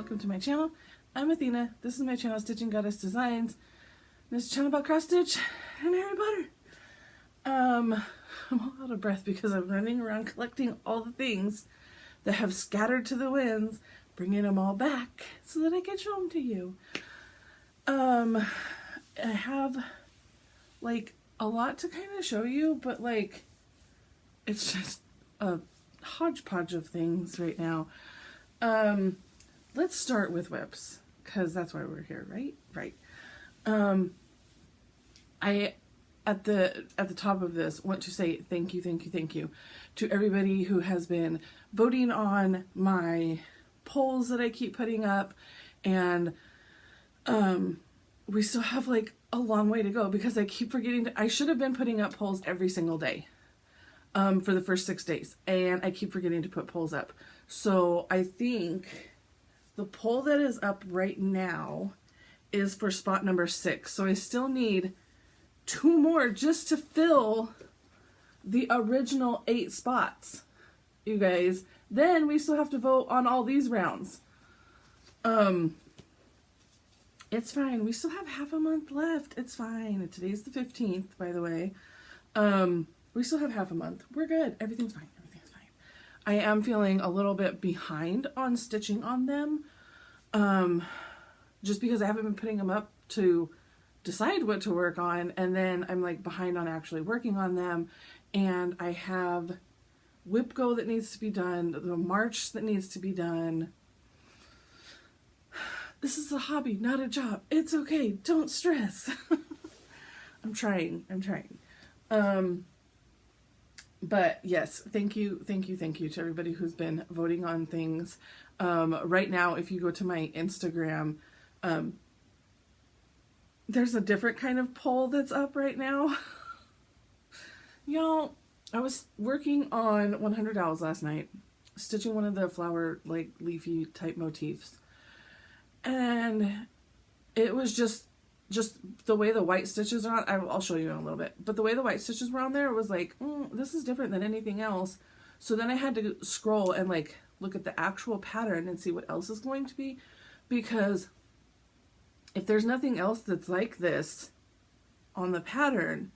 welcome to my channel. I'm Athena. This is my channel, Stitching Goddess Designs. This is a channel about cross stitch and Harry Potter. I'm all out of breath because I'm running around collecting all the things that have scattered to the winds, bringing them all back so that I can show them to you. I have like a lot to kind of show you, but like it's just a hodgepodge of things right now. Let's start with whips, because that's why we're here, right? Right. I at the top of this want to say thank you to everybody who has been voting on my polls that I keep putting up, and we still have like a long way to go because I keep forgetting I should have been putting up polls every single day for the first 6 days, and I keep forgetting to put polls up. So I think the poll that is up right now is for spot number 6. So I still need 2 more just to fill the original 8 spots, you guys. Then we still have to vote on all these rounds. It's fine. We still have half a month left. It's fine. Today's the 15th, by the way. We still have half a month. We're good. Everything's fine. Everything's fine. I am feeling a little bit behind on stitching on them. Just because I haven't been putting them up to decide what to work on, and then I'm like behind on actually working on them, and I have whip go that needs to be done, the march that needs to be done. This is a hobby, not a job. It's okay. Don't stress. I'm trying. But yes, thank you to everybody who's been voting on things. Right now, if you go to my Instagram, there's a different kind of poll that's up right now. Y'all, I was working on 100 owls last night, stitching one of the flower, like, leafy type motifs. And it was just the way the white stitches are on. I'll show you in a little bit. But the way the white stitches were on there, it was like, this is different than anything else. So then I had to scroll and like look at the actual pattern and see what else is going to be. Because if there's nothing else that's like this on the pattern,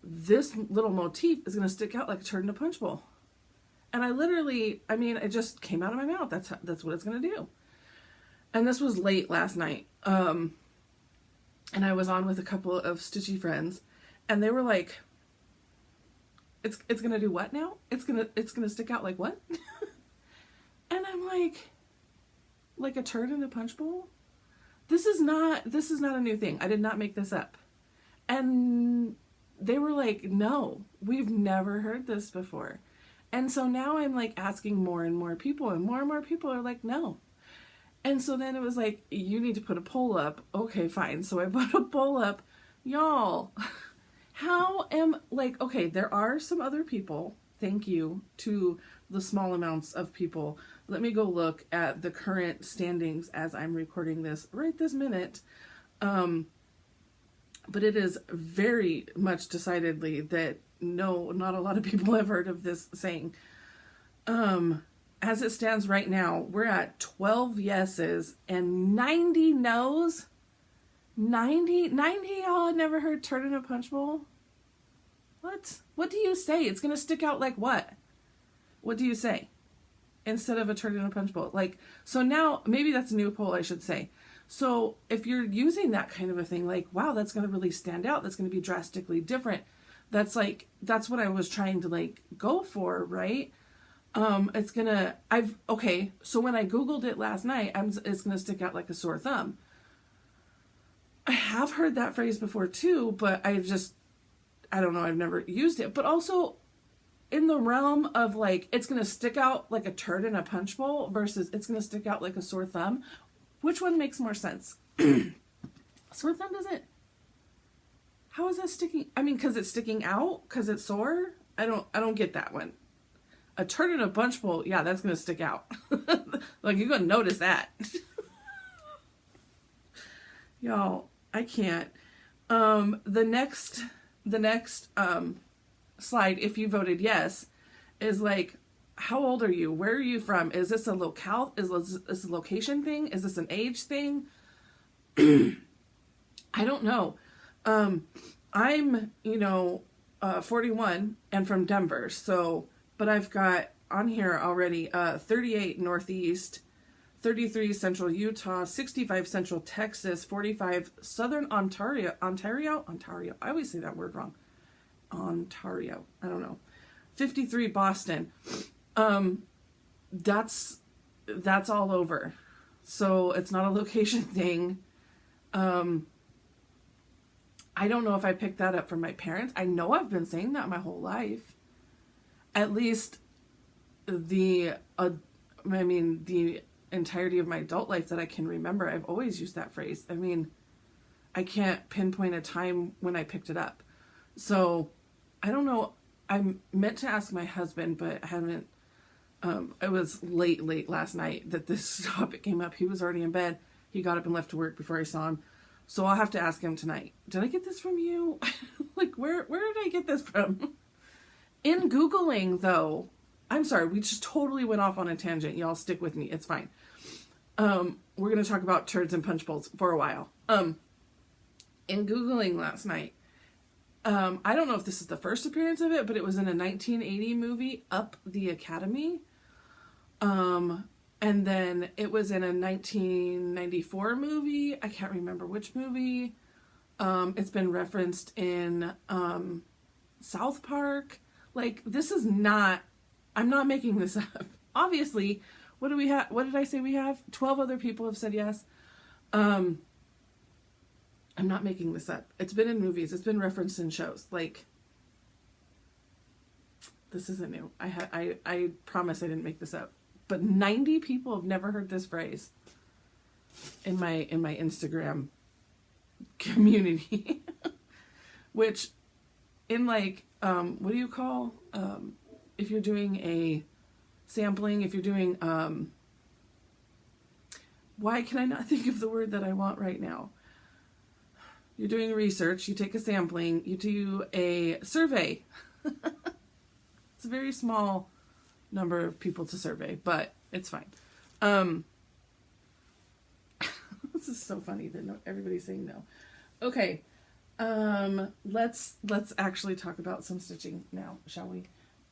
this little motif is going to stick out like a turd in a punch bowl. And it just came out of my mouth. That's what it's going to do. And this was late last night. And I was on with a couple of stitchy friends, and they were like, it's going to do what now? It's going to stick out like what? And I'm like a turd in a punch bowl? This is not a new thing. I did not make this up. And they were like, no, we've never heard this before. And so now I'm like asking more and more people, and more people are like, no. And so then it was like, you need to put a poll up. Okay, fine. So I put a poll up. Y'all, okay, there are some other people. Thank you to the small amounts of people. Let me go look at the current standings as I'm recording this right this minute. But it is very much decidedly that no, not a lot of people have heard of this saying. As it stands right now, we're at 12 yeses and 90 no's. 90 y'all had never heard turd in a punch bowl? What do you say? It's going to stick out like what? What do you say? Instead of a turd in a punch bowl. Like, so now, maybe that's a new poll, I should say. So if you're using that kind of a thing, like, wow, that's going to really stand out. That's going to be drastically different. That's what I was trying to like go for, right? So when I Googled it last night, it's gonna stick out like a sore thumb. I have heard that phrase before too, but I don't know, I've never used it. But also in the realm of like, it's gonna stick out like a turd in a punch bowl versus it's gonna stick out like a sore thumb, which one makes more sense? Sore thumb doesn't, how is that sticking? I mean, because it's sticking out, because it's sore? I don't get that one. A turd in a punch bowl, yeah, that's going to stick out. Like, you're going to notice that. Y'all, I can't. The next slide, if you voted yes, is like, how old are you? Where are you from? Is this a locale? Is this a location thing? Is this an age thing? I don't know. I'm, 41 and from Denver. So, but I've got on here already 38 Northeast, 33 Central Utah, 65 Central Texas, 45 Southern Ontario. I always say that word wrong. Ontario. I don't know. 53 Boston. That's all over. So it's not a location thing. I don't know if I picked that up from my parents. I know I've been saying that my whole life. At least the entirety of my adult life that I can remember, I've always used that phrase. I mean, I can't pinpoint a time when I picked it up. So I don't know. I meant to ask my husband, but I haven't. It was late last night that this topic came up. He was already in bed. He got up and left to work before I saw him. So I'll have to ask him tonight. Did I get this from you? Like, where did I get this from? In Googling, though, I'm sorry, we just totally went off on a tangent. Y'all stick with me. It's fine. We're going to talk about turds and punch bowls for a while. In Googling last night, I don't know if this is the first appearance of it, but it was in a 1980 movie, Up the Academy. And then it was in a 1994 movie. I can't remember which movie. It's been referenced in South Park. Like, this is not, I'm not making this up. Obviously, what do we have? What did I say we have? 12 other people have said yes. I'm not making this up. It's been in movies. It's been referenced in shows. Like, this isn't new. I promise I didn't make this up. But 90 people have never heard this phrase in my Instagram community. Which, in like, what do you call, if you're doing a sampling, if you're doing, why can I not think of the word that I want right now? You're doing research, you take a sampling, you do a survey. It's a very small number of people to survey, but it's fine. This is so funny that everybody's saying no. Okay, let's actually talk about some stitching now, shall we?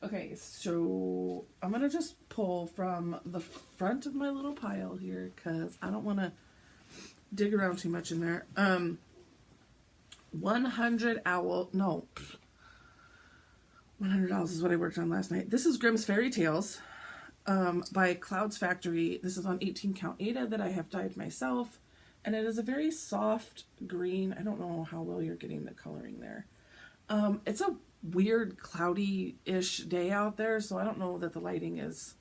Okay, so I'm gonna just pull from the front of my little pile here because I don't want to dig around too much in there. 100 Owls is what I worked on last night. This is Grimm's Fairy Tales by Clouds Factory. This is on 18 count Aida that I have dyed myself. And it is a very soft green. I don't know how well you're getting the coloring there. It's a weird cloudy-ish day out there, so I don't know that the lighting is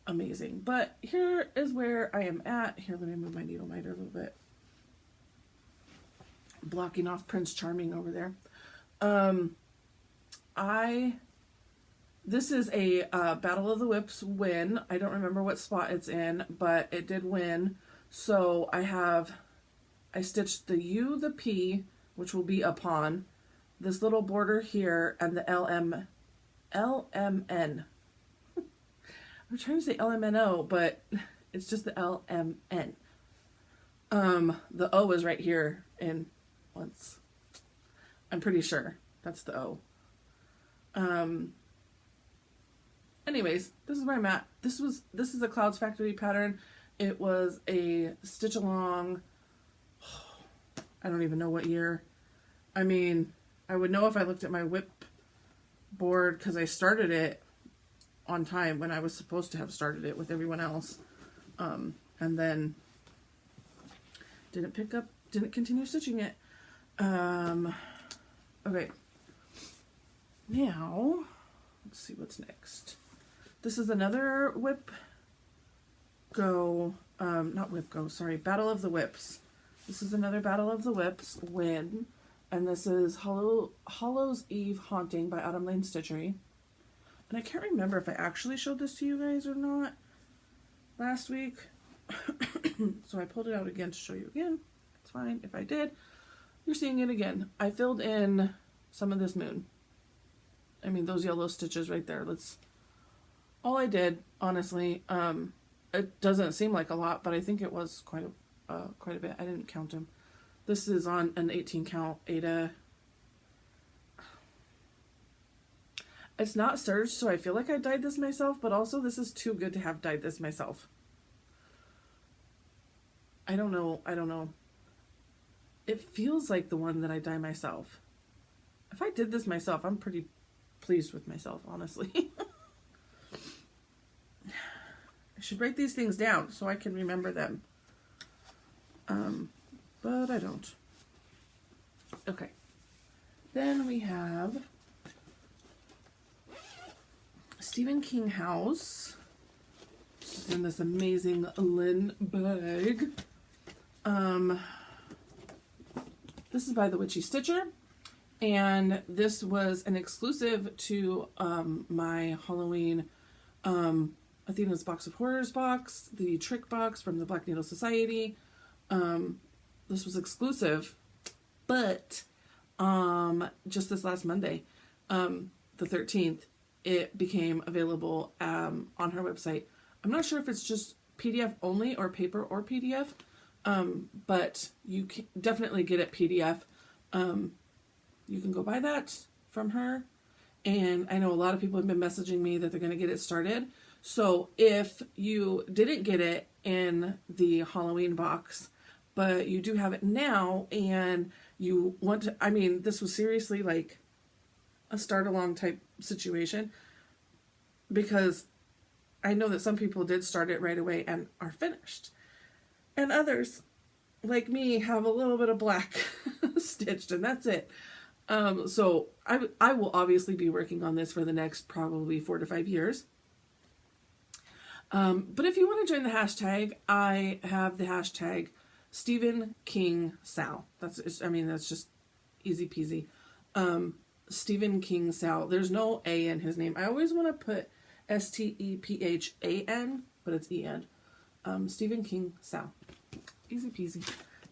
amazing. But here is where I am at. Here, let me move my needle miter a little bit. Blocking off Prince Charming over there. This is a Battle of the Whips win. I don't remember what spot it's in, but it did win. So I stitched the U, the P, which will be upon, this little border here, and the LMN. I'm trying to say LMNO, but it's just the LMN. The O is right here in once. I'm pretty sure that's the O. Anyways, this is where I'm at. This is a Clouds Factory pattern. It was a stitch along, I don't even know what year. I mean, I would know if I looked at my whip board because I started it on time when I was supposed to have started it with everyone else. And then didn't continue stitching it. Okay. Now, let's see what's next. This is another Battle of the Whips. This is another Battle of the Whips win, and this is Hollow's Eve Haunting by Autumn Lane Stitchery. And I can't remember if I actually showed this to you guys or not last week. So I pulled it out again to show you again. It's fine. If I did, you're seeing it again. I filled in some of this moon. I mean, those yellow stitches right there. all I did, honestly. It doesn't seem like a lot, but I think it was quite a bit. I didn't count them. This is on an 18 count Ada. It's not serged, so I feel like I dyed this myself, but also this is too good to have dyed this myself. I don't know. It feels like the one that I dye myself. If I did this myself, I'm pretty pleased with myself, honestly. I should write these things down so I can remember them. But I don't. Okay. Then we have Stephen King House. This is in this amazing linen bag. This is by the Witchy Stitcher. And this was an exclusive to my Halloween Athena's Box of Horrors box, the Trick box from the Black Needle Society. This was exclusive, but just this last Monday, the 13th, it became available on her website. I'm not sure if it's just PDF only or paper or PDF, but you can definitely get it PDF. You can go buy that from her. And I know a lot of people have been messaging me that they're going to get it started. So if you didn't get it in the Halloween box, but you do have it now and you want to, I mean, this was seriously like a start along type situation, because I know that some people did start it right away and are finished. And others, like me, have a little bit of black stitched and that's it. So I will obviously be working on this for the next probably 4 to 5 years. But if you want to join the hashtag, I have the hashtag Stephen King Sal. That's just easy peasy. Stephen King Sal. There's no A in his name. I always want to put STEPHAN, but it's EN. Stephen King Sal. Easy peasy.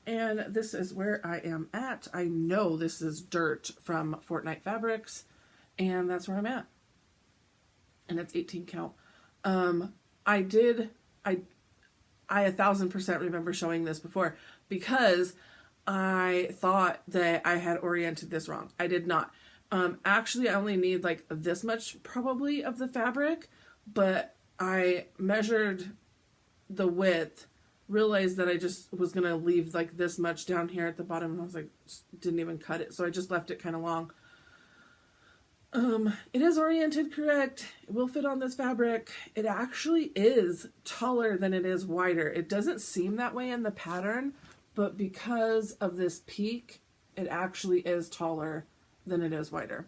And this is where I am at. I know this is Dirt from Fortnite Fabrics, and that's where I'm at. And it's 18 count. I 1000% remember showing this before, because I thought that I had oriented this wrong. I did not. Actually, I only need like this much probably of the fabric, but I measured the width, realized that I just was going to leave like this much down here at the bottom, and I was like, didn't even cut it. So I just left it kind of long. It is oriented correct. It will fit on this fabric. It actually is taller than it is wider. It doesn't seem that way in the pattern, but because of this peak, it actually is taller than it is wider.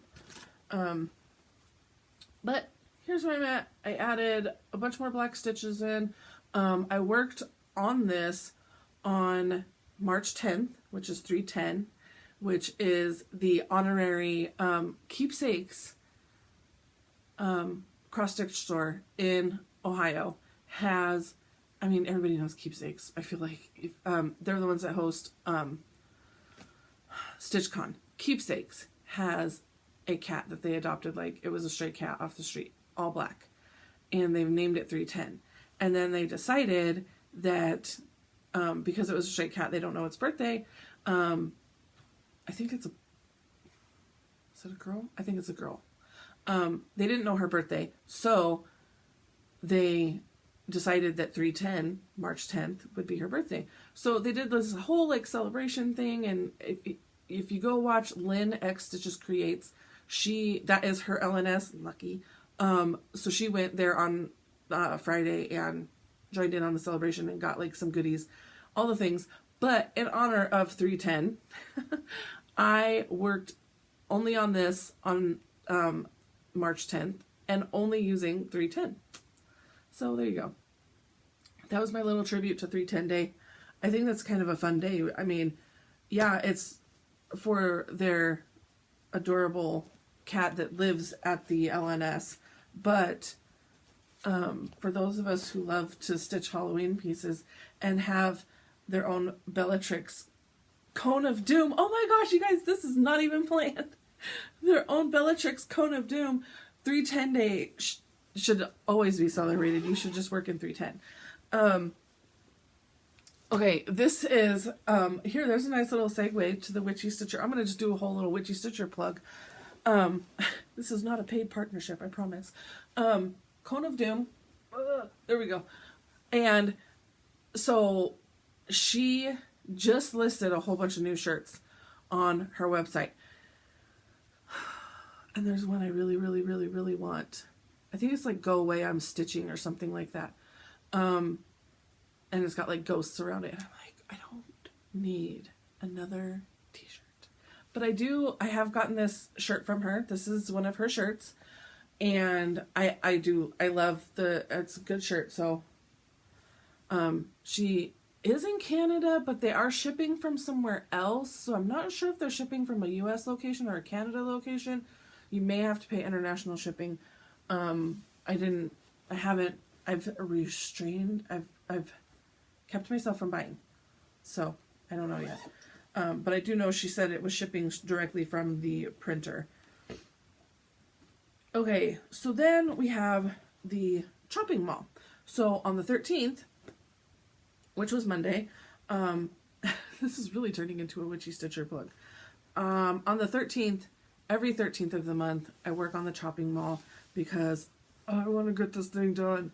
But here's where I'm at. I added a bunch more black stitches in. I worked on this on March 10th, which is 3/10. Which is the honorary Keepsakes cross-stitch store in Ohio. Has, I mean, everybody knows Keepsakes. I feel like they're the ones that host StitchCon. Keepsakes has a cat that they adopted, like it was a stray cat off the street, all black. And they've named it 3/10. And then they decided that because it was a stray cat, they don't know its birthday. I think it's is it a girl? I think it's a girl. They didn't know her birthday, so they decided that 3/10, March 10th, would be her birthday. So they did this whole like celebration thing, and if you go watch Lynn X Stitches Creates, that is her LNS, lucky. So she went there on Friday and joined in on the celebration and got like some goodies, all the things. But in honor of 3/10, I worked only on this on March 10th and only using 3/10. So there you go. That was my little tribute to 3/10 Day. I think that's kind of a fun day. I mean, yeah, it's for their adorable cat that lives at the LNS, but for those of us who love to stitch Halloween pieces and have their own Bellatrix Cone of Doom. Oh my gosh, you guys, this is not even planned. Their own Bellatrix Cone of Doom 3/10 Day should always be celebrated. You should just work in 310. Okay, this is, here, there's a nice little segue to the Witchy Stitcher. I'm going to just do a whole little Witchy Stitcher plug. This is not a paid partnership, I promise. Cone of Doom. There we go. And so she just listed a whole bunch of new shirts on her website. And there's one I really, really, really, really want. I think it's like Go Away, I'm Stitching or something like that. And it's got like ghosts around it. And I'm like, I don't need another t-shirt. But I have gotten this shirt from her. This is one of her shirts. And I love it's a good shirt. So, she is in Canada, but they are shipping from somewhere else. So I'm not sure if they're shipping from a US location or a Canada location. You may have to pay international shipping. I've restrained, I've kept myself from buying. So I don't know yet. But I do know she said it was shipping directly from the printer. Okay, so then we have the shopping mall. So on the 13th, which was Monday, this is really turning into a Witchy Stitcher plug. On the 13th, every 13th of the month, I work on the shopping mall because I want to get this thing done.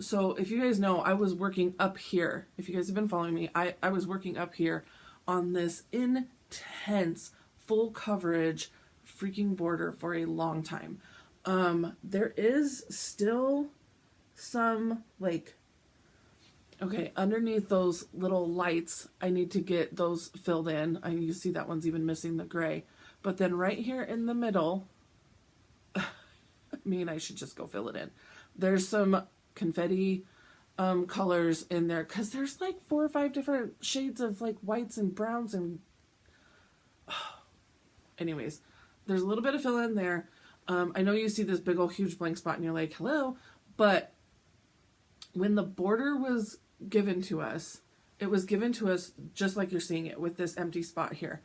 So if you guys know, I was working up here. If you guys have been following me, I was working up here on this intense, full coverage freaking border for a long time. There is still some, like, okay, underneath those little lights, I need to get those filled in. You see that one's even missing the gray. But then right here in the middle, I mean, I should just go fill it in. There's some confetti colors in there because there's like 4 or 5 different shades of like whites and browns and anyways, there's a little bit of fill in there. I know you see this big old huge blank spot and you're like, hello, but when the border was given to us, it was given to us just like you're seeing it with this empty spot here.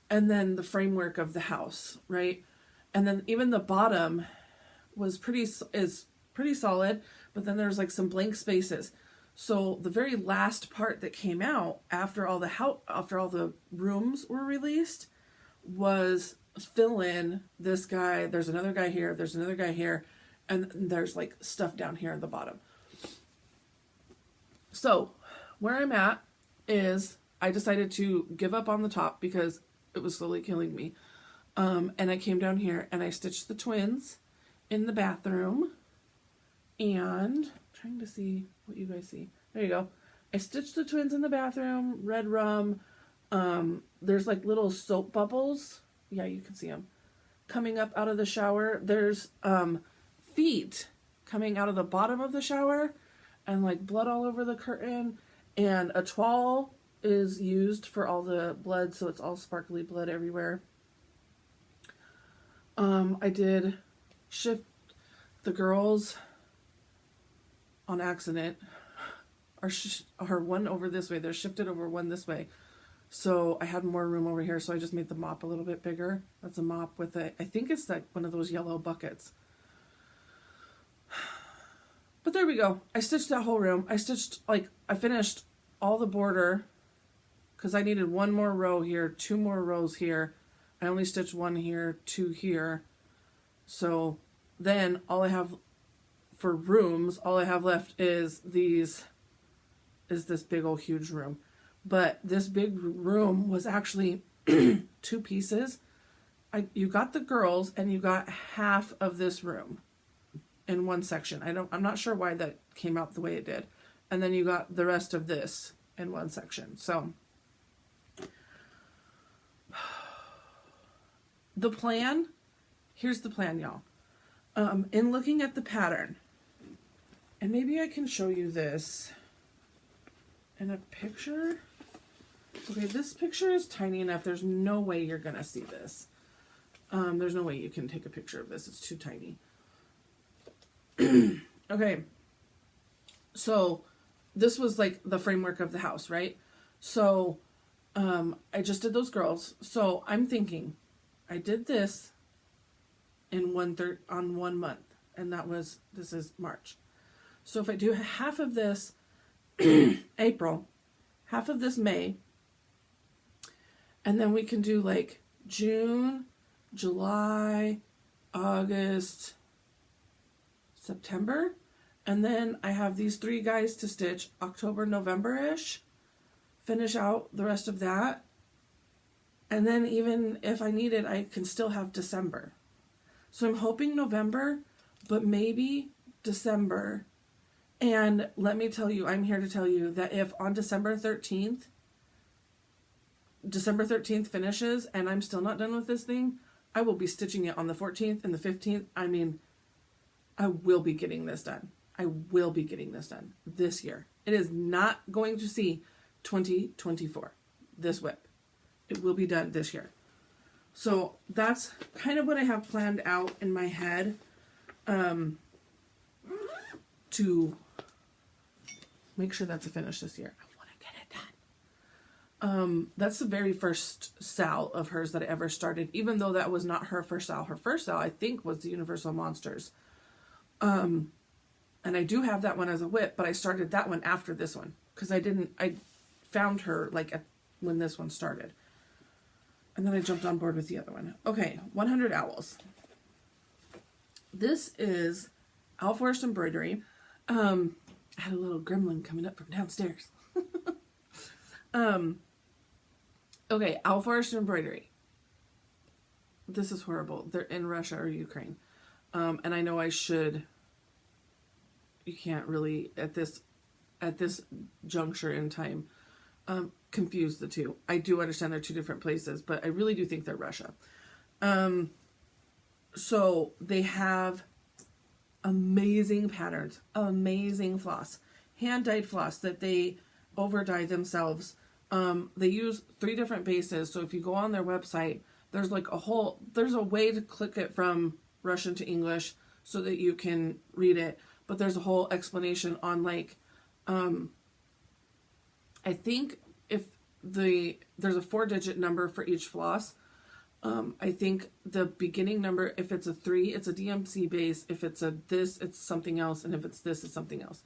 And then the framework of the house, right? And then even the bottom was pretty solid, but then there's like some blank spaces. So the very last part that came out after all the rooms were released was fill in this guy. There's another guy here. There's another guy here. And there's like stuff down here at the bottom. So where I'm at is I decided to give up on the top because it was slowly killing me. And I came down here and I stitched the twins in the bathroom. And I'm trying to see what you guys see. There you go. I stitched the twins in the bathroom, red rum. There's like little soap bubbles. Yeah, you can see them coming up out of the shower. There's feet coming out of the bottom of the shower and like blood all over the curtain. And a towel is used for all the blood, so it's all sparkly blood everywhere. I did shift the girls on accident. Or one over this way. They're shifted over one this way. So I had more room over here, so I just made the mop a little bit bigger. That's a mop with I think it's like one of those yellow buckets. But there we go. I stitched that whole room. I finished all the border because I needed one more row here, 2 more rows here. I only stitched 1 here, 2 here. So then all I have for rooms, all I have left is this big old huge room. But this big room was actually 2 pieces. You got the girls and you got half of this room in one section. I'm not sure why that came out the way it did. And then you got the rest of this in one section. So the plan, here's the plan, y'all. In looking at the pattern, and maybe I can show you this in a picture. Okay, this picture is tiny enough. There's no way you're gonna see this. There's no way you can take a picture of this. It's too tiny. Okay, so this was like the framework of the house, right? So I just did those girls. So I'm thinking I did this in on 1 month. and this is March. So if I do half of this April, half of this May, and then we can do like June, July, August, September, and then I have these 3 guys to stitch October, November-ish, finish out the rest of that, and then even if I need it, I can still have December. So I'm hoping November, but maybe December. And let me tell you, I'm here to tell you that if on December 13th finishes and I'm still not done with this thing, I will be stitching it on the 14th and the 15th. I mean, I will be getting this done. I will be getting this done this year. It is not going to see 2024, this whip. It will be done this year. So that's kind of what I have planned out in my head to make sure that's a finish this year. I want to get it done. That's the very first sal of hers that I ever started, even though that was not her first sal. Her first sal, I think, was the Universal Monsters. And I do have that one as a whip, but I started that one after this one because I found her like when this one started. And then I jumped on board with the other one. Okay, 100 Owls. This is Owl Forest Embroidery. I had a little gremlin coming up from downstairs. Okay, Owl Forest Embroidery. This is horrible. They're in Russia or Ukraine. And I know you can't really, at this juncture in time, confuse the two. I do understand they're 2 different places, but I really do think they're Russia. So they have amazing patterns, amazing floss, hand-dyed floss that they over-dye themselves. They use 3 different bases. So if you go on their website, there's a way to click it from Russian to English so that you can read it. But there's a whole explanation on I think if there's a 4-digit number for each floss. I think the beginning number, if it's a 3, it's a DMC base. If it's a this, it's something else. And if it's this, it's something else.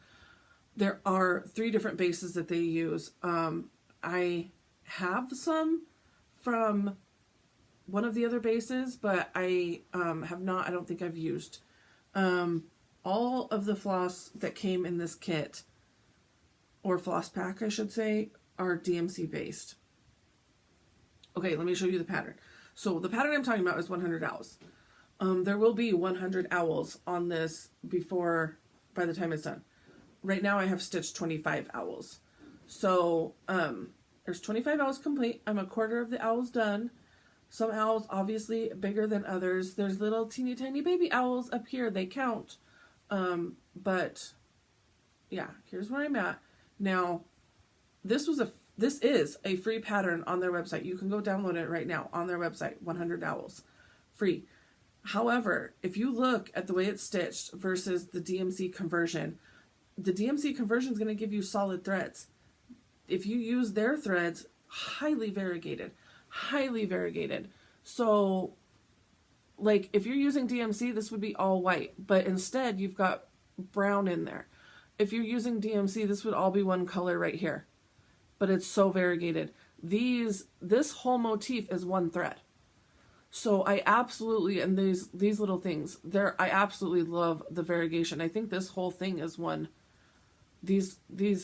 There are 3 different bases that they use. I have some from one of the other bases, but I have not, I don't think I've used. All of the floss that came in this kit, or floss pack, I should say, are DMC based. Okay, let me show you the pattern. So the pattern I'm talking about is 100 owls. There will be 100 owls on this by the time it's done. Right now I have stitched 25 owls. So there's 25 owls complete. I'm a quarter of the owls done. Some owls obviously bigger than others. There's little teeny tiny baby owls up here. They count. But yeah, here's where I'm at. Now, this is a free pattern on their website. You can go download it right now on their website, 100 Owls, free. However, if you look at the way it's stitched versus the DMC conversion is going to give you solid threads. If you use their threads, highly variegated. So, like, if you're using DMC, this would be all white, but instead you've got brown in there. If you're using DMC, this would all be one color right here. But it's so variegated. This whole motif is one thread. So I absolutely, and these little things, I absolutely love the variegation. I think this whole thing is one. These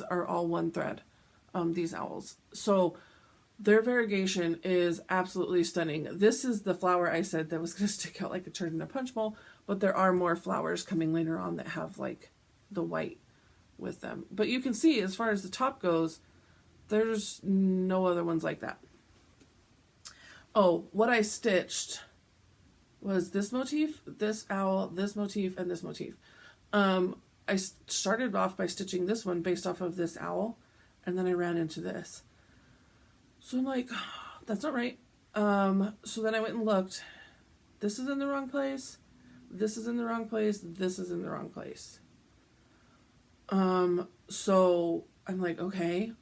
are all one thread, these owls. So their variegation is absolutely stunning. This is the flower I said that was going to stick out like a turd in a punch bowl, but there are more flowers coming later on that have like the white with them. But you can see, as far as the top goes, there's no other ones like that. Oh, what I stitched was this motif, this owl, this motif, and this motif. I started off by stitching this one based off of this owl, and then I ran into this. So I'm like, that's not right. So then I went and looked. This is in the wrong place. This is in the wrong place. This is in the wrong place. So I'm like, okay.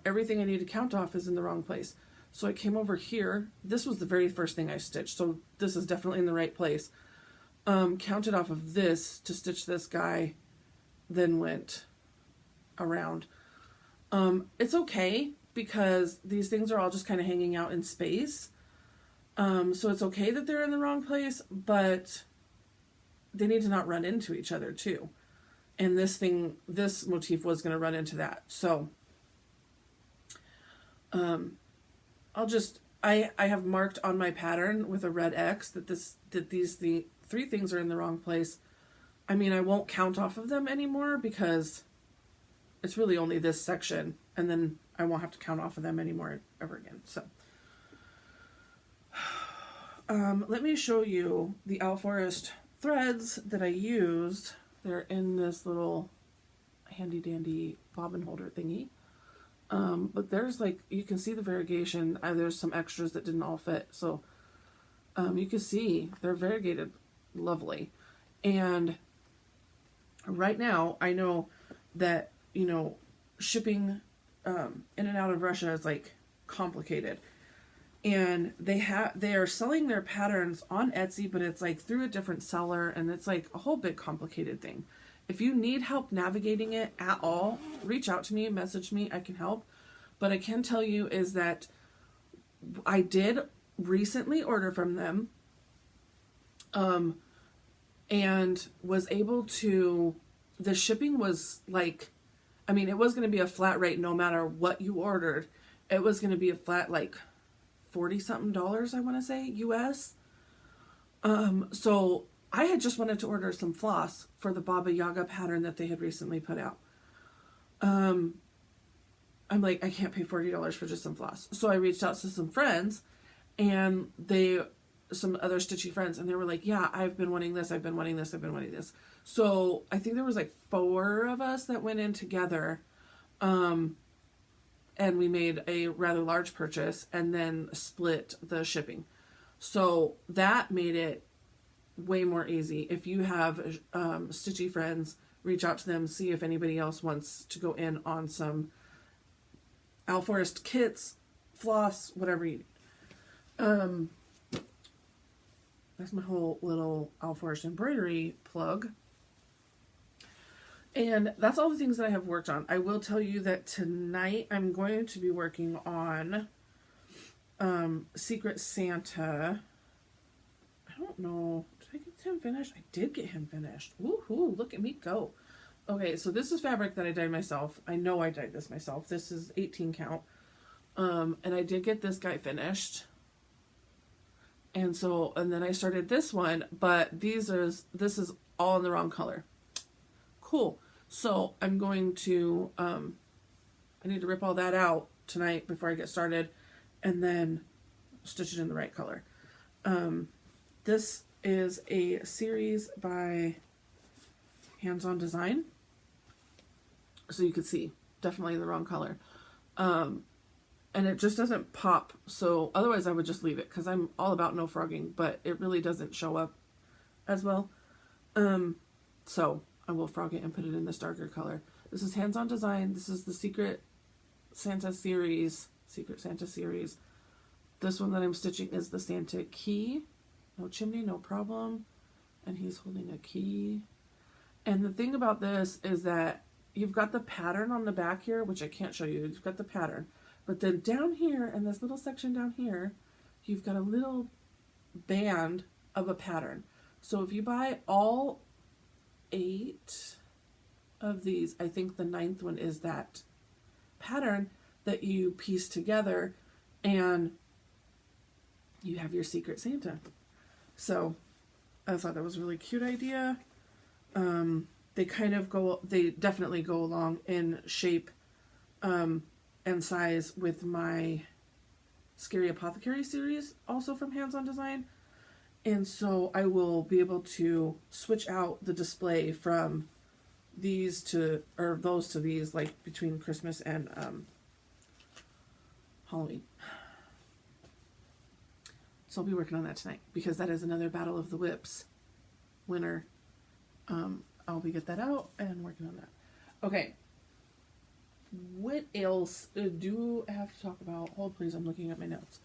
Everything I need to count off is in the wrong place. So I came over here. This was the very first thing I stitched. So this is definitely in the right place. counted off of this to stitch this guy, then went around. It's okay because these things are all just kind of hanging out in space. So it's okay that they're in the wrong place, but they need to not run into each other too. And this motif was going to run into that. So, I have marked on my pattern with a red X that these three things are in the wrong place. I mean, I won't count off of them anymore because it's really only this section, and then I won't have to count off of them anymore ever again. So, let me show you the Owl Forest threads that I used. They're in this little handy dandy bobbin holder thingy. But there's you can see the variegation. There's some extras that didn't all fit. So, you can see they're variegated lovely. And right now I know that, shipping, in and out of Russia is complicated. And they are selling their patterns on Etsy, but it's through a different seller, and it's a whole big complicated thing. If you need help navigating it at all, reach out to me, message me, I can help. But I can tell you is that I did recently order from them, and was able to, the shipping was it was going to be a flat rate no matter what you ordered. It was going to be a flat $40-something, I want to say, US. So I had just wanted to order some floss for the Baba Yaga pattern that they had recently put out. I'm I can't pay $40 for just some floss. So I reached out to some friends, and some other stitchy friends, and they were yeah, I've been wanting this, I've been wanting this, I've been wanting this. So I think there was 4 of us that went in together, and we made a rather large purchase and then split the shipping. So that made it way more easy. If you have stitchy friends, reach out to them, see if anybody else wants to go in on some Owl Forest kits, floss, whatever you need. That's my whole little Owl Forest embroidery plug. And that's all the things that I have worked on. I will tell you that tonight I'm going to be working on Secret Santa. I don't know. Did I get him finished? I did get him finished. Woohoo! Look at me go. Okay, so this is fabric that I dyed myself. I know I dyed this myself. This is 18 count. And I did get this guy finished. And then I started this one, but this is all in the wrong color. Cool. So I'm going to, I need to rip all that out tonight before I get started, and then stitch it in the right color. This is a series by Hands On Design. So you can see, definitely in the wrong color. And it just doesn't pop. So otherwise I would just leave it because I'm all about no frogging, but it really doesn't show up as well. So I will frog it and put it in this darker color. This is Hands On Design. This is the Secret Santa series. This one that I'm stitching is the Santa key. No chimney, no problem. And he's holding a key. And the thing about this is that you've got the pattern on the back here, which I can't show you. You've got the pattern. But then down here, in this little section down here, you've got a little band of a pattern. So if you buy all 8 of these, I think the 9th one is that pattern that you piece together, and you have your Secret Santa. So I thought that was a really cute idea. They definitely go along in shape and size with my Scary Apothecary series, also from Hands On Design. And so I will be able to switch out the display from these to, or those to these, between Christmas and Halloween. So I'll be working on that tonight, because that is another Battle of the Whips winner. I'll be get that out and working on that. Okay. What else do I have to talk about? Hold please, I'm looking at my notes.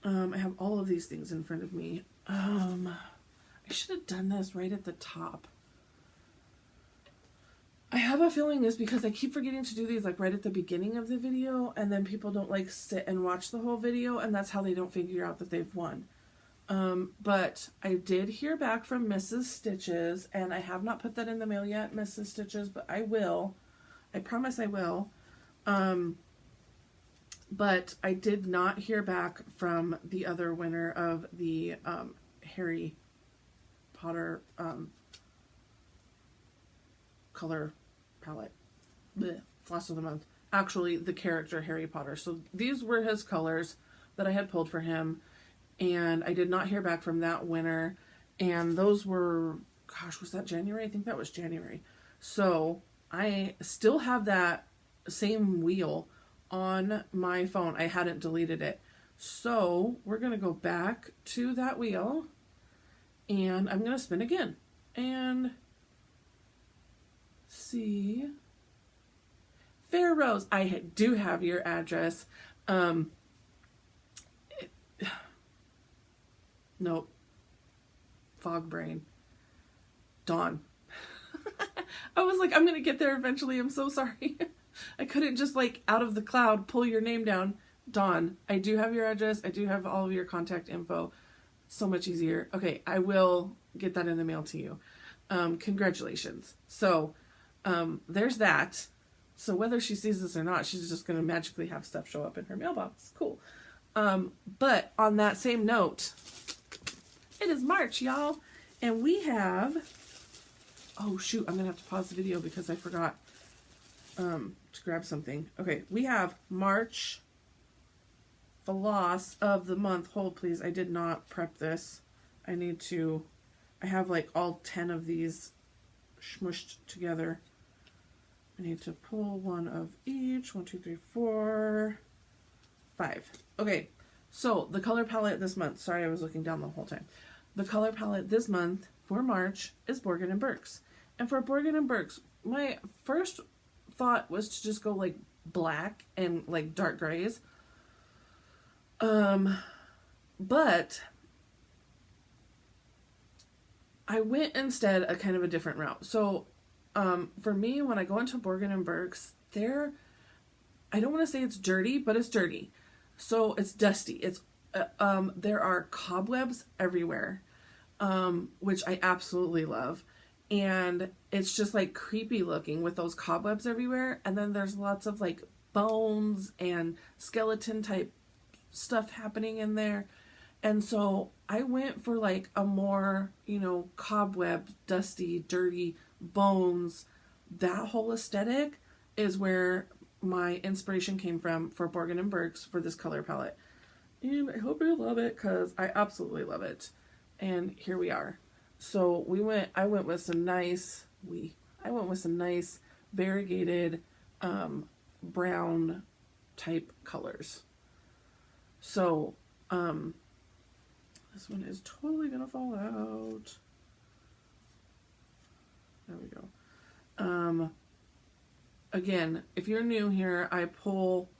I have all of these things in front of me. I I should have done this right at the top. I have a feeling it's because I keep forgetting to do these like right at the beginning of the video, and then people don't like sit and watch the whole video, and that's how they don't figure out that they've won. But I did hear back from Mrs. Stitches, and I have not put that in the mail yet, Mrs. Stitches, but I will. I promise I will. But I did not hear back from the other winner of the Harry Potter color palette. Blech, Floss of the month. Actually, the character Harry Potter. So these were his colors that I had pulled for him. And I did not hear back from that winner. And those were, gosh, was that January? I think that was January. So I still have that same wheel on my phone. I hadn't deleted it. So we're going to go back to that wheel. And I'm going to spin again. And see. Fair Rose, I do have your address. Nope. Fog brain. Dawn. I was like, I'm going to get there eventually. I'm so sorry. I couldn't just like out of the cloud pull your name down. Dawn, I do have your address. I do have all of your contact info. So much easier. Okay, I will get that in the mail to you. Congratulations. So, there's that. So whether she sees this or not, she's just going to magically have stuff show up in her mailbox. Cool. But on that same note, it is March, y'all. And we have, oh shoot, I'm going to have to pause the video because I forgot to grab something. Okay, we have March Floss of the month. Hold please, I did not prep this. I have like all 10 of these smushed together. I need to pull one of each. 1, 2, 3, 4, 5. Okay, so the color palette this month. Sorry, I was looking down the whole time. The color palette this month for March is Borgin & Burkes. And for Borgin & Burkes, my first thought was to just go like black and like dark grays. But I went instead a kind of a different route. So for me, when I go into Borgin & Burkes, I don't want to say it's dirty, but it's dirty. So it's dusty. It's there are cobwebs everywhere, which I absolutely love. And it's just like creepy looking with those cobwebs everywhere. And then there's lots of like bones and skeleton type stuff happening in there. And so I went for like a more, cobweb, dusty, dirty, bones. That whole aesthetic is where my inspiration came from for Borgin & Burkes for this color palette. And I hope you love it because I absolutely love it. And here we are. So I went with some nice variegated brown type colors. So this one is totally gonna fall out. There we go. Again, if you're new here, I pull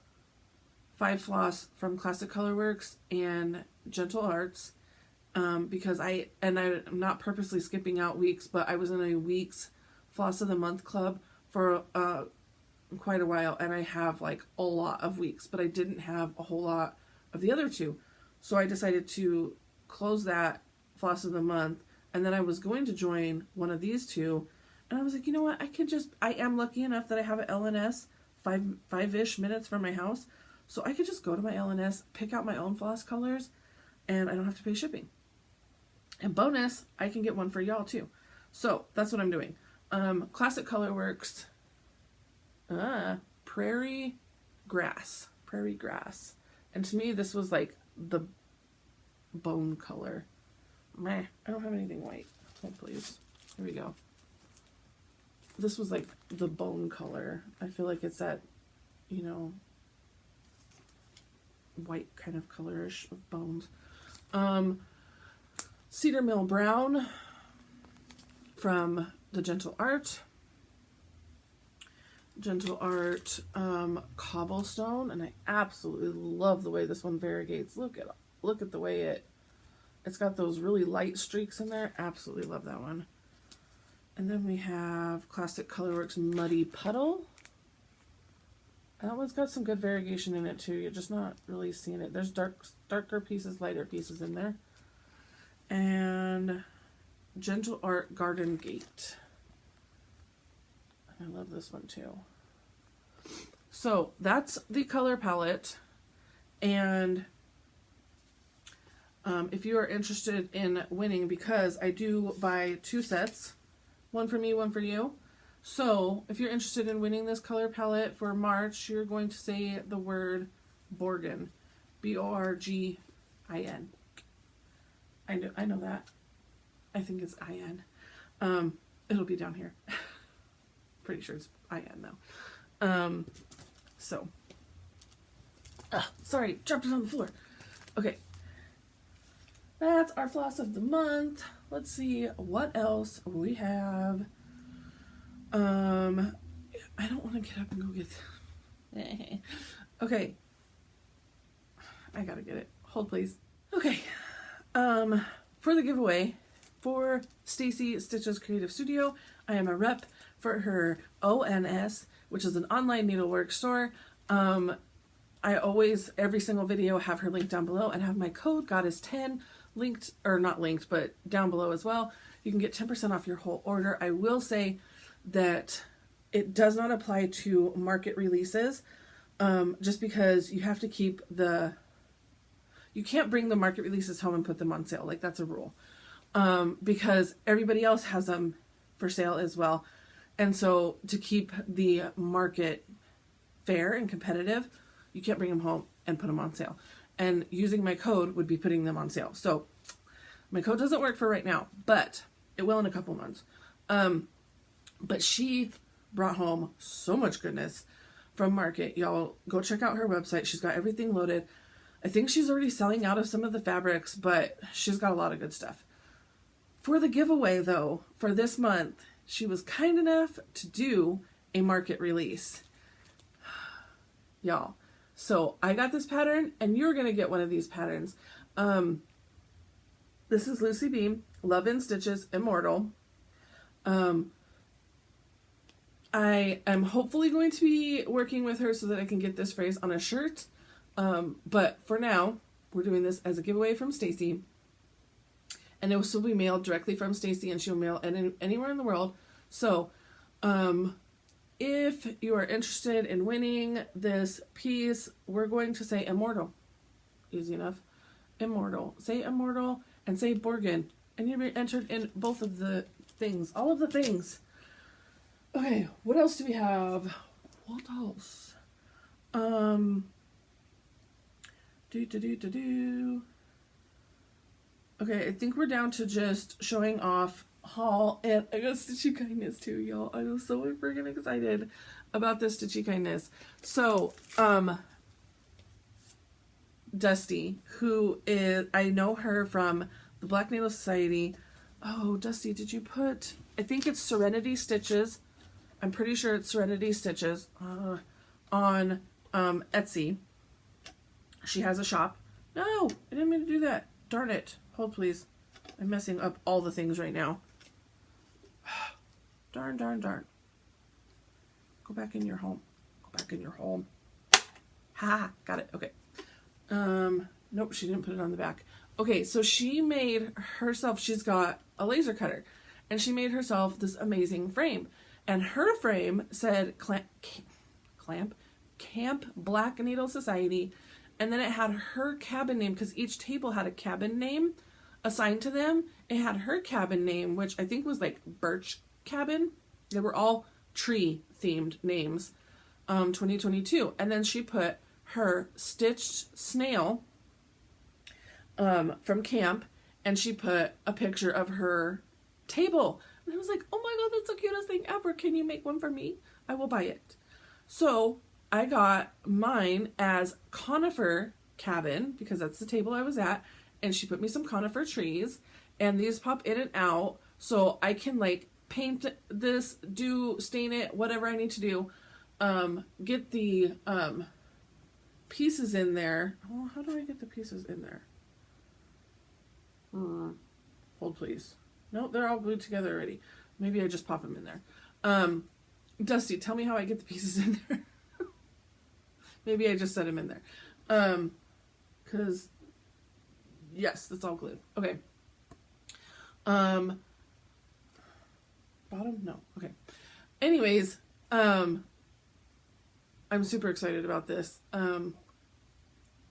5 floss from Classic Colorworks and Gentle Arts because I'm not purposely skipping out weeks, but I was in a week's Floss of the Month club for quite a while, and I have like a lot of weeks, but I didn't have a whole lot of the other two. So I decided to close that Floss of the Month, and then I was going to join one of these two, and I was like, you know what, I am lucky enough that I have an LNS 5-ish minutes from my house, so I could just go to my LNS, pick out my own floss colors, and I don't have to pay shipping. And bonus, I can get one for y'all too. So that's what I'm doing. Classic Colorworks, Prairie Grass. And to me, this was like the bone color. Meh, I don't have anything white. Hold please. Here we go. This was like the bone color. I feel like it's that, white kind of colorish of bones. Cedar Mill Brown from the Gentle Art. Cobblestone, and I absolutely love the way this one variegates. Look at the way it It's got those really light streaks in there. Absolutely love that one. And then we have Classic Colorworks Muddy Puddle. That one's got some good variegation in it too. You're just not really seeing it. There's darker pieces, lighter pieces in there. And Gentle Art Garden Gate. I love this one too. So that's the color palette. And if you are interested in winning, because I do buy 2 sets, one for me, one for you. So if you're interested in winning this color palette for March, you're going to say the word Borgin. B-O-R-G-I-N. I know that. I think it's I-N. It'll be down here. Pretty sure it's I-N though. Sorry, dropped it on the floor. Okay. That's our floss of the month. Let's see what else we have. I don't want to get up and go get... Okay. I gotta get it. Hold, please. Okay. For the giveaway for Stacy Stitches Creative Studio, I am a rep for her ONS, which is an online needlework store. I always, every single video, have her linked down below and have my code GODDESS10 linked, or not linked, but down below as well. You can get 10% off your whole order. I will say that it does not apply to market releases, just because you have to keep you can't bring the market releases home and put them on sale. Like, that's a rule. Because everybody else has them for sale as well. And so to keep the market fair and competitive, you can't bring them home and put them on sale. And using my code would be putting them on sale. So my code doesn't work for right now, but it will in a couple months. But she brought home so much goodness from market. Y'all go check out her website. She's got everything loaded. I think she's already selling out of some of the fabrics, but she's got a lot of good stuff. For the giveaway though, for this month, she was kind enough to do a market release. Y'all. So I got this pattern and you're going to get one of these patterns. This is Lucy Beam, Love in Stitches, Immortal. I am hopefully going to be working with her so that I can get this phrase on a shirt. But for now, we're doing this as a giveaway from Stacy. And it will still be mailed directly from Stacy, and she'll mail it anywhere in the world. So, if you are interested in winning this piece, we're going to say Immortal. Easy enough. Immortal. Say Immortal and say Borgin. And you'll be entered in both of the things. All of the things. Okay, what else do we have? What else? Okay, I think we're down to just showing off haul, and I got Stitchy Kindness too, y'all. I was so freaking excited about this Stitchy Kindness. So, Dusty, who is, I know her from the Black Needle Society. Oh, Dusty, did you put, I think it's Serenity Stitches. I'm pretty sure it's Serenity Stitches on Etsy. She has a shop. No, I didn't mean to do that. Darn it. Hold, please. I'm messing up all the things right now. Darn, darn, darn. Go back in your home. Go back in your home. Ha! Got it. Okay. Nope, she didn't put it on the back. Okay, so she made herself, she's got a laser cutter, and she made herself this amazing frame. And her frame said Camp Black Needle Society, and then it had her cabin name, because each table had a cabin name assigned to them. It had her cabin name, which I think was like Birch Cabin. They were all tree themed names, 2022. And then she put her stitched snail from camp, and she put a picture of her table. And I was like, oh my god, that's the cutest thing ever. Can you make one for me? I will buy it. So I got mine as Conifer Cabin, because that's the table I was at, and she put me some conifer trees, and these pop in and out, so I can like paint this, stain it, whatever I need to do, get the pieces in there. Oh, how do I get the pieces in there? Hold please. No, they're all glued together already. Maybe I just pop them in there. Dusty, tell me how I get the pieces in there. Maybe I just set them in there. Because, yes, that's all glued. Okay. Bottom? No. Okay. Anyways, I'm super excited about this.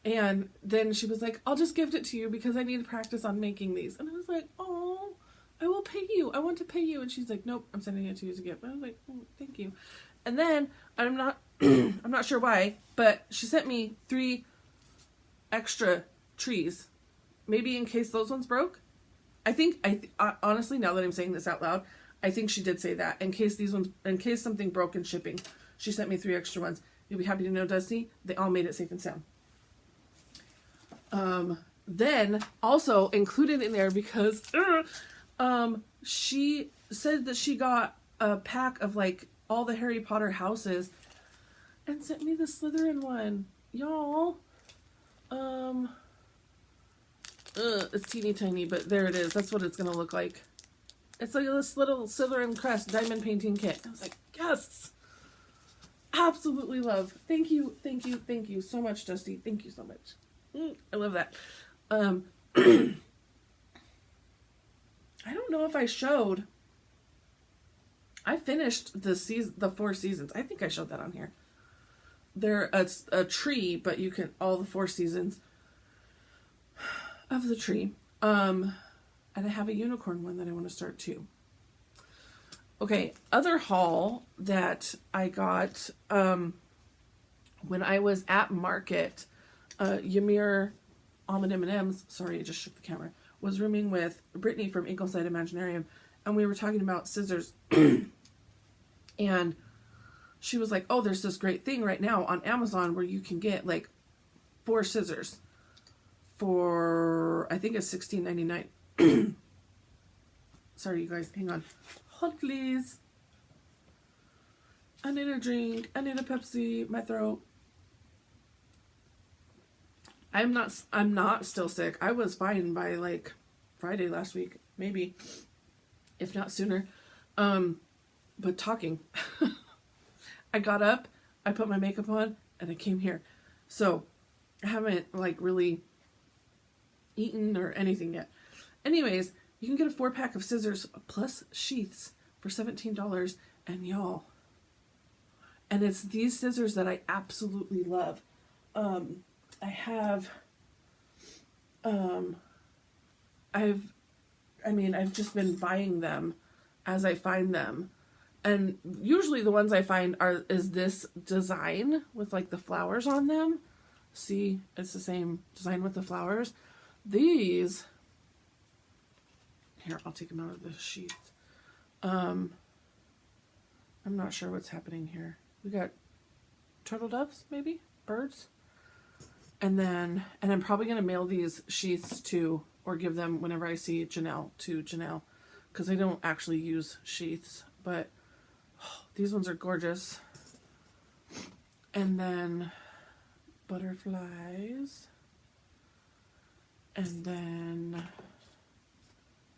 And then she was like, I'll just gift it to you because I need to practice on making these. And I was like, oh, I will pay you. I want to pay you. And she's like, nope, I'm sending it to you as a gift. And I was like, oh, thank you. And then I'm not I'm not sure why, but she sent me 3 extra trees. Maybe in case those ones broke. I honestly, now that I'm saying this out loud, I think she did say that. In case something broke in shipping. She sent me 3 extra ones. You'll be happy to know, Dusty, they all made it safe and sound. Then also included in there because she said that she got a pack of like all the Harry Potter houses and sent me the Slytherin one. Y'all, it's teeny tiny, but there it is. That's what it's gonna look like. It's like this little Slytherin crest diamond painting kit. I was like, yes, absolutely love. Thank you so much, Dusty. Thank you so much. I love that. I don't know if I showed. I finished the 4 seasons. I think I showed that on here. They're a tree, but you can all the 4 seasons of the tree. And I have a unicorn one that I want to start too. Okay, other haul that I got when I was at Market. Ymir Almond M&M's, sorry, I just shook the camera, was rooming with Brittany from Ingleside Imaginarium, and we were talking about scissors, and she was like, oh, there's this great thing right now on Amazon where you can get like 4 scissors for, I think it's $16.99. Sorry, you guys, hang on. Hold, please. I need a drink. I need a Pepsi. My throat. I'm not still sick. I was fine by like Friday last week, maybe, if not sooner. But talking. I got up, I put my makeup on, and I came here. So I haven't like really eaten or anything yet. Anyways, you can get a 4-pack of scissors plus sheaths for $17, and y'all. And it's these scissors that I absolutely love. I've just been buying them as I find them. And usually the ones I find is this design with like the flowers on them. See, it's the same design with the flowers. These, here, I'll take them out of the sheath. I'm not sure what's happening here. We got turtle doves, maybe? Birds? And I'm probably going to mail these sheaths to, or give them whenever I see Janelle, to Janelle, because I don't actually use sheaths, but these ones are gorgeous. And then butterflies, and then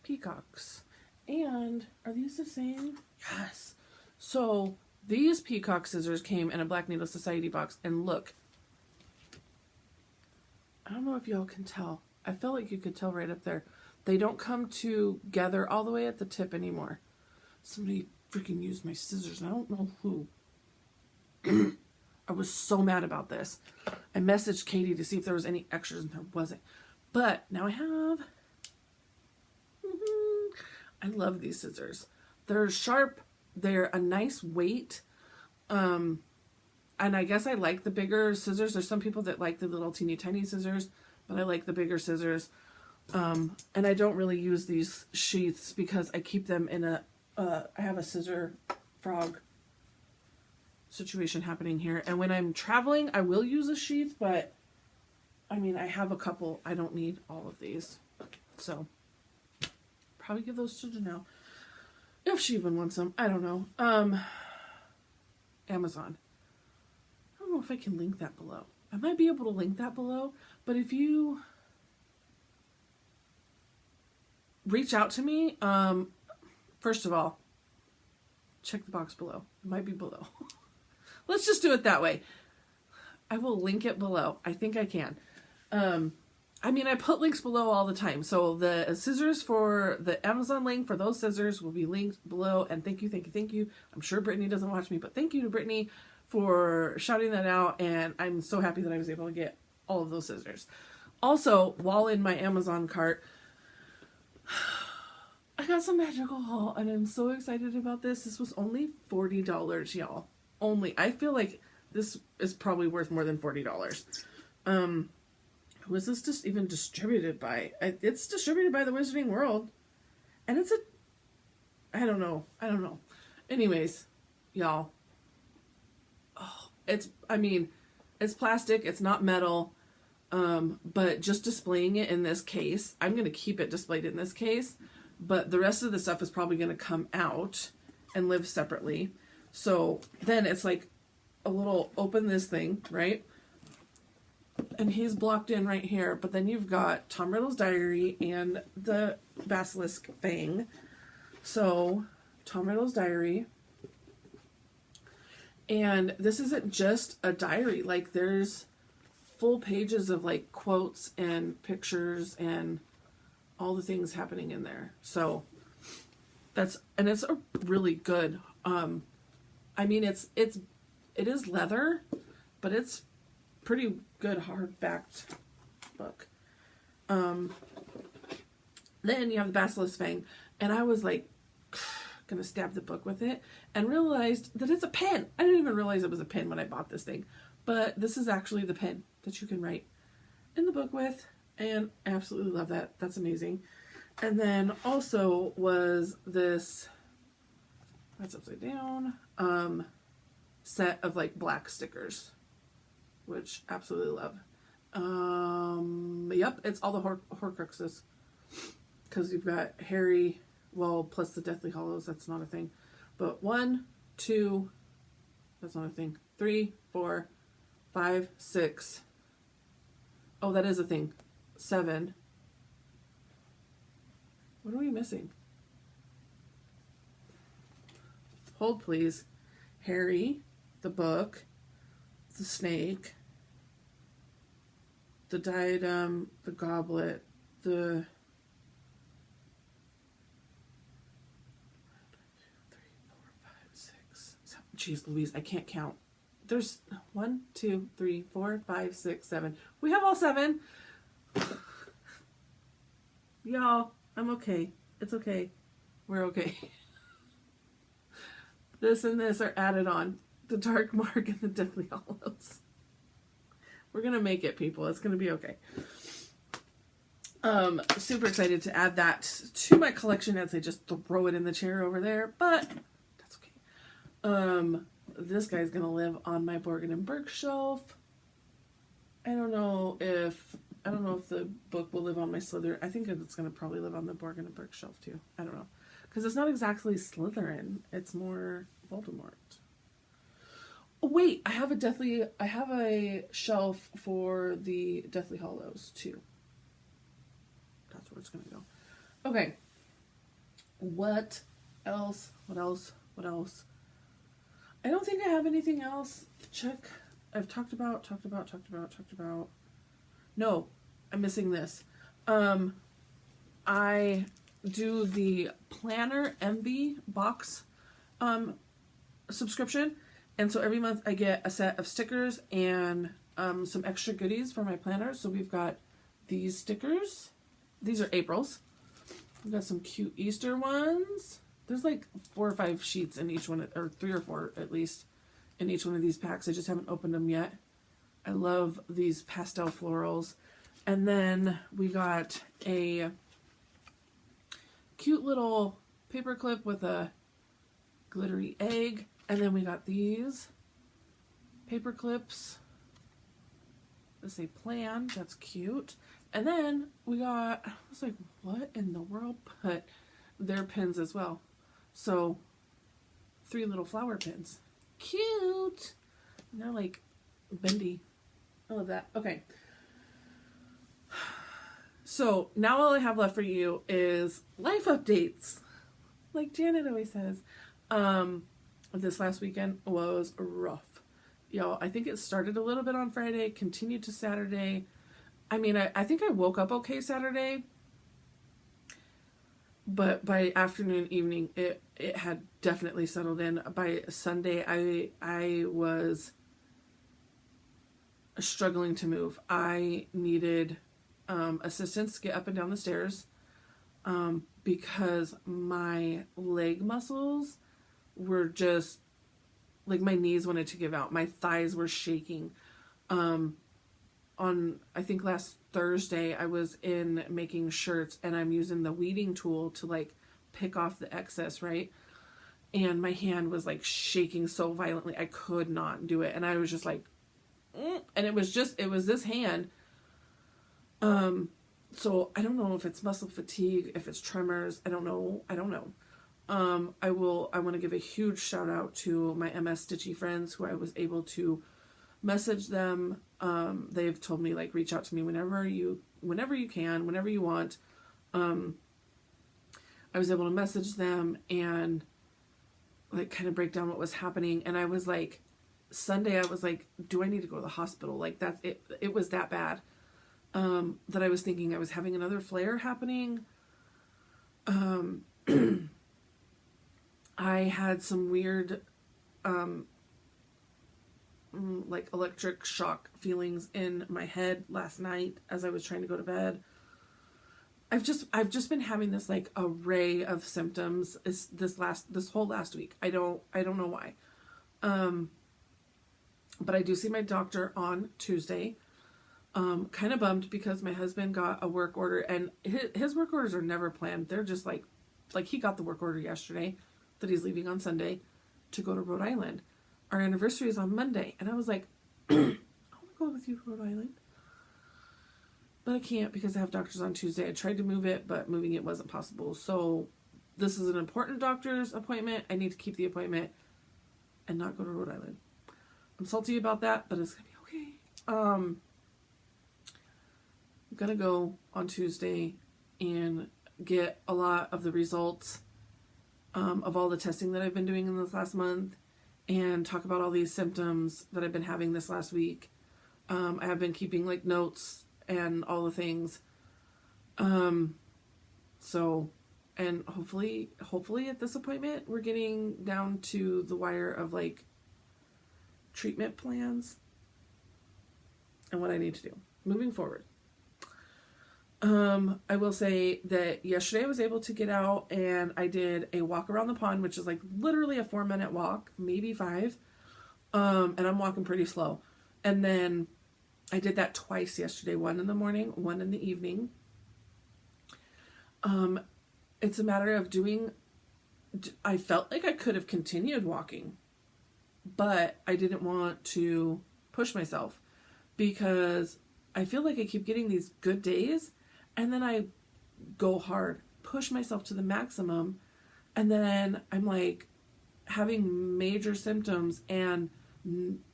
peacocks. And are these the same? Yes. So these peacock scissors came in a Black Needle Society box, and look, I don't know if y'all can tell. I feel like you could tell right up there. They don't come together all the way at the tip anymore. Somebody freaking used my scissors. I don't know who. I was so mad about this. I messaged Katie to see if there was any extras, and there wasn't. But now I have. I love these scissors. They're sharp. They're a nice weight. And I guess I like the bigger scissors. There's some people that like the little teeny tiny scissors, but I like the bigger scissors. And I don't really use these sheaths because I keep them in I have a scissor frog situation happening here. And when I'm traveling, I will use a sheath, but I mean, I have a couple. I don't need all of these. So probably give those to Janelle. If she even wants them. I don't know. Amazon. I don't know if I can link that below. I might be able to link that below, but if you reach out to me. First of all, check the box below. It might be below. Let's just do it that way. I will link it below. I think I can. I mean, I put links below all the time. So the scissors for the Amazon link for those scissors will be linked below. And thank you, thank you, thank you. I'm sure Brittany doesn't watch me, but thank you to Brittany for shouting that out. And I'm so happy that I was able to get all of those scissors. Also, while in my Amazon cart, I got some magical haul and I'm so excited about this. This was only $40, y'all. Only. I feel like this is probably worth more than $40. Who is this just even distributed by? It's distributed by the Wizarding World. And it's I don't know. Anyways, y'all. Oh, it's plastic. It's not metal. But just displaying it in this case, I'm going to keep it displayed in this case. But the rest of the stuff is probably going to come out and live separately. So then it's like a little open this thing, right? And he's blocked in right here. But then you've got Tom Riddle's diary and the basilisk fang. So Tom Riddle's diary. And this isn't just a diary. Like there's full pages of like quotes and pictures and all the things happening in there. So it's a really good, I mean, it is leather, but it's pretty good hard-backed book. Then you have the basilisk fang, and I was like gonna stab the book with it and realized that it's a pen. I didn't even realize it was a pen when I bought this thing, but this is actually the pen that you can write in the book with, and I absolutely love that. That's amazing. And then also was this, that's upside down, set of like black stickers, which absolutely love. Yep, it's all the Horcruxes, because you've got Harry, well, plus the Deathly Hallows, that's not a thing, but 1, 2, that's not a thing, 3, 4, 5, 6, oh, that is a thing, 7, what are we missing? Hold please. Harry, the book, the snake, the diadem, the goblet, the Jeez Louise, I can't count. There's 1, 2, 3, 4, 5, 6, 7. We have all 7. Y'all, I'm okay. It's okay. We're okay. This and this are added on. The Dark Mark and the Deathly Hallows. We're going to make it, people. It's going to be okay. Super excited to add that to my collection as I just throw it in the chair over there, but that's okay. This guy's going to live on my Borgin & Burke shelf. I don't know if the book will live on my Slytherin. I think it's going to probably live on the Borgin & Burke shelf too. I don't know. Because it's not exactly Slytherin. It's more Voldemort. Oh, wait, I have a shelf for the Deathly Hallows too. That's where it's going to go. Okay. What else? I don't think I have anything else. Check. I've talked about. No, I'm missing this. I do the Planner Envy box subscription, and so every month I get a set of stickers and some extra goodies for my planner. So we've got these stickers. These are April's. We've got some cute Easter ones. There's like 4 or 5 sheets in each one, or 3 or 4 at least, in each one of these packs. I just haven't opened them yet. I love these pastel florals. And then we got a cute little paper clip with a glittery egg. And then we got these paper clips. Let's say plan. That's cute. And then we got, I was like, what in the world? But they're pins as well. So 3 little flower pins. Cute. And they're like bendy. I love that. Okay. So now all I have left for you is life updates, like Janet always says. This last weekend was rough. Y'all, I think it started a little bit on Friday, continued to Saturday. I mean, I think I woke up okay Saturday, but by afternoon, evening, it had definitely settled in. By Sunday, I was struggling to move. I needed assistance to get up and down the stairs because my leg muscles were just, like, my knees wanted to give out. My thighs were shaking. On, I think last Thursday, I was in making shirts and I'm using the weeding tool to, like, pick off the excess, right? And my hand was, like, shaking so violently I could not do it. And I was just like, and it was this hand. So I don't know if it's muscle fatigue, if it's tremors. I don't know. I want to give a huge shout out to my MS Stitchy friends who I was able to message them. They've told me, like, reach out to me whenever you can, whenever you want. I was able to message them and, like, kind of break down what was happening. And I was like, Sunday, I was like, do I need to go to the hospital? Like, that's it. It was that bad. That I was thinking I was having another flare happening. I had some weird, like, electric shock feelings in my head last night as I was trying to go to bed. I've just been having this, like, array of symptoms this whole last week. I don't know why. But I do see my doctor on Tuesday. Kind of bummed because my husband got a work order, and his work orders are never planned. They're just like he got the work order yesterday that he's leaving on Sunday to go to Rhode Island. Our anniversary is on Monday, and I was like, I want to go with you to Rhode Island, but I can't because I have doctors on Tuesday. I tried to move it, but moving it wasn't possible. So this is an important doctor's appointment. I need to keep the appointment and not go to Rhode Island. I'm salty about that, but it's gonna be okay. I'm gonna go on Tuesday and get a lot of the results of all the testing that I've been doing in this last month and talk about all these symptoms that I've been having this last week. I have been keeping, like, notes and all the things. So, and hopefully at this appointment, we're getting down to the wire of, like, treatment plans and what I need to do moving forward. I will say that yesterday I was able to get out and I did a walk around the pond, which is, like, literally a 4-minute walk, maybe 5. And I'm walking pretty slow. And then I did that twice yesterday, one in the morning, one in the evening. It's a matter of I felt like I could have continued walking, but I didn't want to push myself because I feel like I keep getting these good days and then I go hard, push myself to the maximum, and then I'm, like, having major symptoms and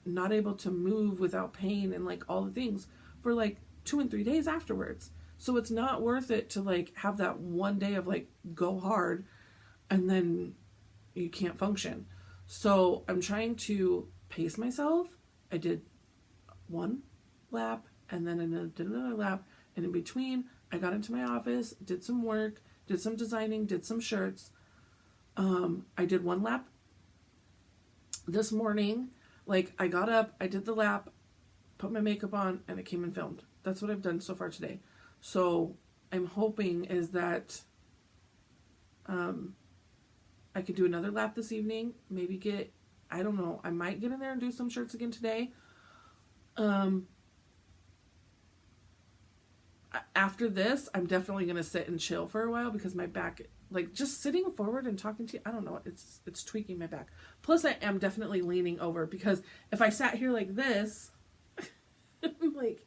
not able to move without pain and, like, all the things for, like, 2 and 3 days afterwards. So it's not worth it to, like, have that one day of, like, go hard and then you can't function. So I'm trying to pace myself. I did one lap and then I did another lap, and in between I got into my office, did some work, did some designing, did some shirts. I did one lap this morning. Like, I got up, I did the lap, put my makeup on, and I came and filmed. That's what I've done so far today. So I'm hoping is that I could do another lap this evening, maybe I don't know, I might get in there and do some shirts again today. After this, I'm definitely going to sit and chill for a while because my back, like, just sitting forward and talking to you, I don't know, it's tweaking my back. Plus, I am definitely leaning over because if I sat here like this, I'm like,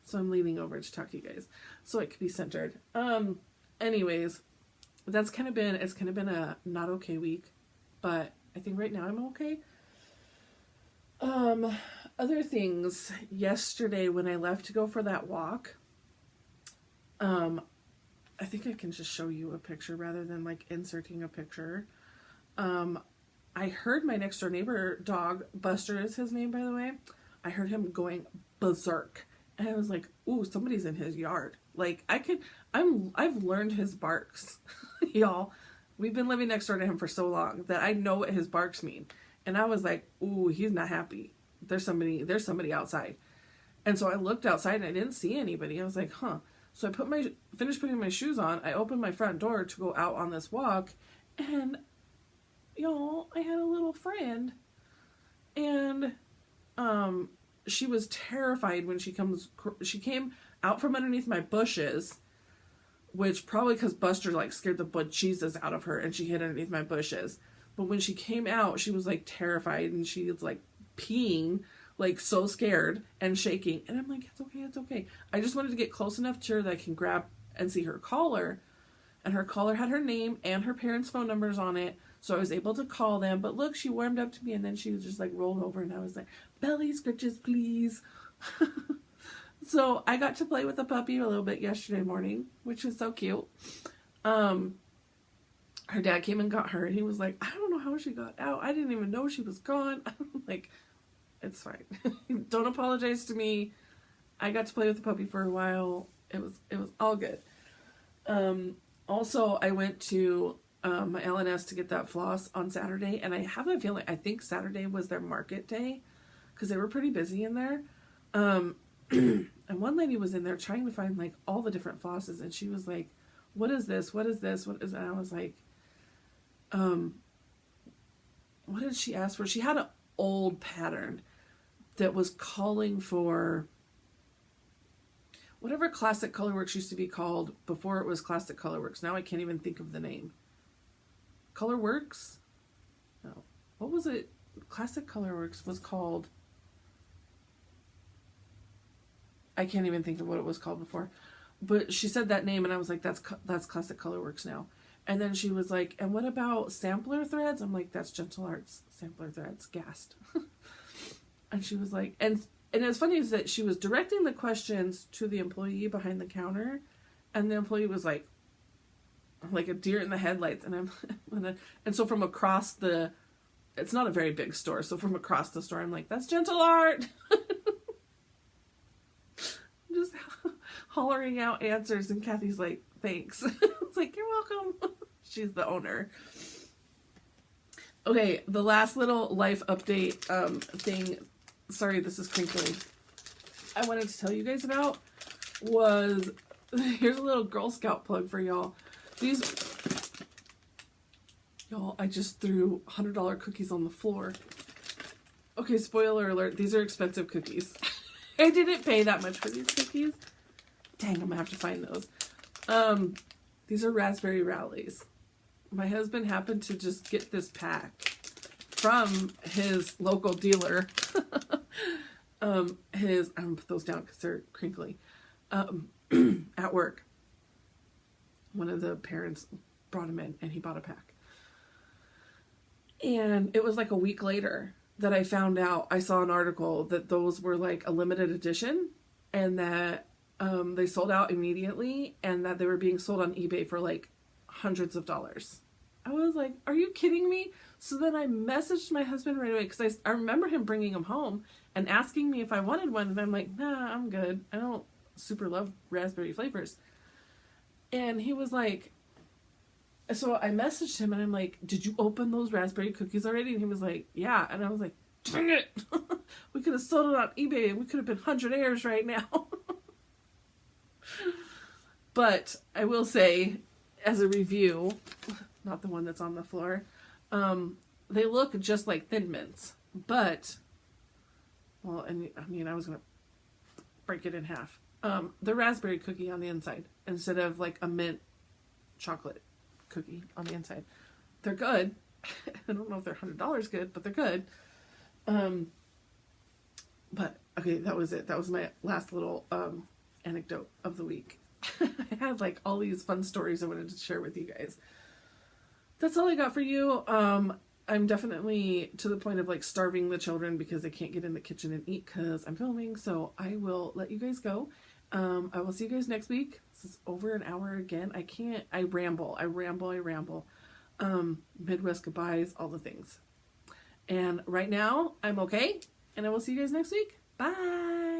so I'm leaning over to talk to you guys so it could be centered. Anyways, it's kind of been a not okay week, but I think right now I'm okay. Other things, yesterday when I left to go for that walk, I think I can just show you a picture rather than like inserting a picture. I heard my next door neighbor dog, Buster is his name, by the way. I heard him going berserk. And I was like, ooh, somebody's in his yard. Like, I've learned his barks, y'all. We've been living next door to him for so long that I know what his barks mean. And I was like, ooh, he's not happy. There's somebody outside. And so I looked outside and I didn't see anybody. I was like, huh. So I finished putting my shoes on. I opened my front door to go out on this walk. And, y'all, I had a little friend. And, she was terrified when she came out from underneath my bushes, which probably because Buster like scared the bejesus out of her and she hid underneath my bushes. But when she came out, she was like terrified and she was like peeing, like so scared and shaking. And I'm like, it's okay, it's okay. I just wanted to get close enough to her that I can grab and see her collar. And her collar had her name and her parents' phone numbers on it. So I was able to call them. But look, she warmed up to me and then she was just like rolled over and I was like, belly scratches, please. So I got to play with the puppy a little bit yesterday morning, which was so cute. Her dad came and got her and he was like, I don't know how she got out. I didn't even know she was gone. I'm like, it's fine. Don't apologize to me. I got to play with the puppy for a while. It was all good. Also, I went to my LNS to get that floss on Saturday, and I have a feeling, I think Saturday was their market day, because they were pretty busy in there. And one lady was in there trying to find, like, all the different flosses, and she was like, what is this? What is this? What is that? And I was like, what did she ask for? She had an old pattern that was calling for whatever Classic Colorworks used to be called before it was Classic Colorworks. Now I can't even think of the name. Colorworks? No. What was it? Classic Colorworks was called... I can't even think of what it was called before. But she said that name and I was like, that's Classic Colorworks now. And then she was like, and what about sampler threads? I'm like, that's Gentle Arts sampler threads. Gassed. And she was like, and it's funny is that she was directing the questions to the employee behind the counter, and the employee was like a deer in the headlights. And and so from across it's not a very big store, so from across the store, I'm like, that's Gentle Art. Just hollering out answers, and Kathy's like, thanks. It's like, you're welcome. She's the owner. Okay, the last little life update thing. Sorry, this is crinkly. I wanted to tell you guys about was, here's a little Girl Scout plug for y'all. Y'all, I just threw $100 cookies on the floor. Okay, spoiler alert, these are expensive cookies. I didn't pay that much for these cookies. Dang, I'm gonna have to find those. These are raspberry rallies. My husband happened to just get this pack from his local dealer. I'm gonna put those down because they're crinkly. At work, one of the parents brought him in and he bought a pack. And it was like a week later that I found out, I saw an article that those were like a limited edition and that they sold out immediately and that they were being sold on eBay for like hundreds of dollars. I was like, are you kidding me? So then I messaged my husband right away because I remember him bringing them home and asking me if I wanted one. And I'm like, nah, I'm good. I don't super love raspberry flavors. And he was like, so I messaged him and I'm like, did you open those raspberry cookies already? And he was like, yeah. And I was like, dang it. We could have sold it on eBay and we could have been 100 heirs right now. But I will say, as a review, not the one that's on the floor, they look just like Thin Mints. But, well, and I mean, I was going to break it in half. The raspberry cookie on the inside instead of like a mint chocolate cookie on the inside. They're good. I don't know if they're $100 good, but they're good. But okay, that was it. That was my last little anecdote of the week. I had like all these fun stories I wanted to share with you guys. That's all I got for you. I'm definitely to the point of like starving the children because they can't get in the kitchen and eat because I'm filming. So I will let you guys go. I will see you guys next week. This is over an hour again. I ramble. Midwest goodbyes, all the things. And right now, I'm okay. And I will see you guys next week. Bye.